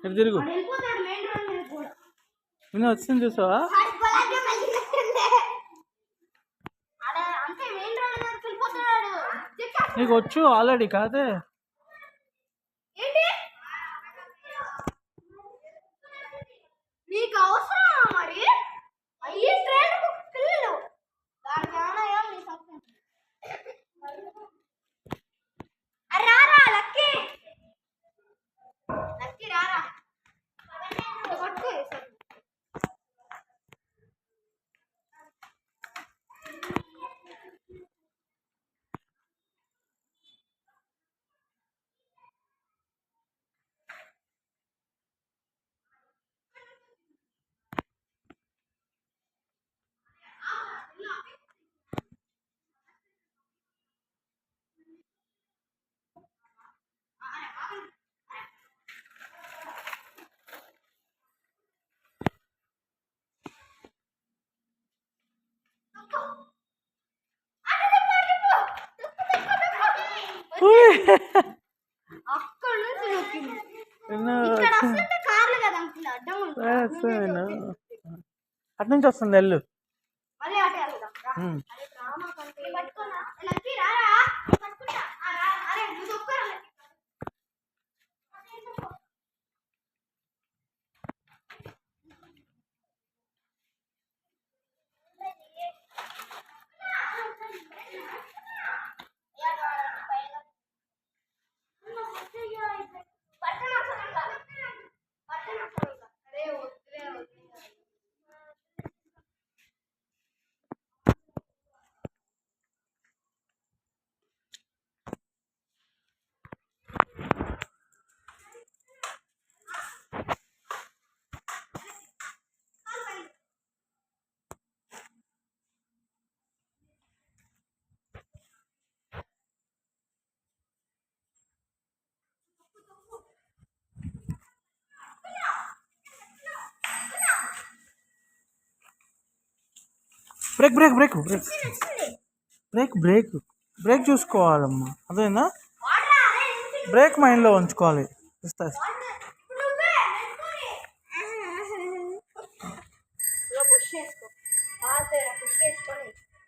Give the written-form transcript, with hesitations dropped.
ఎటు తిరుగు నేను వచ్చింది చూసావా నీకు వచ్చు ఆల్రెడీ కాదే నీకు అవసరమా మరి అయ్యి ట్రైన్ పిల్లలు దానికి రారా లక్కీ లక్కీ రారా పట్టుకో అక్కడ నుంచి నొక్కింది ఇక్కడ వస్తుంటే కార్లు కదా అంకుల్ అడ్డం అటు నుంచి వస్తుంది వెళ్ళు మళ్ళీ అటే వెళ్దాం పట్టుకోనా లక్కీ రారా పట్టుకుంటా అరే నువ్వు ఒక్కరా break break break break break break break చూసుకోవాలమ్మా అదేనా బ్రేక్ మైండ్లో ఉంచుకోవాలి ఇస్తా పుష్ చేసుకో పుష్ చేసుకొని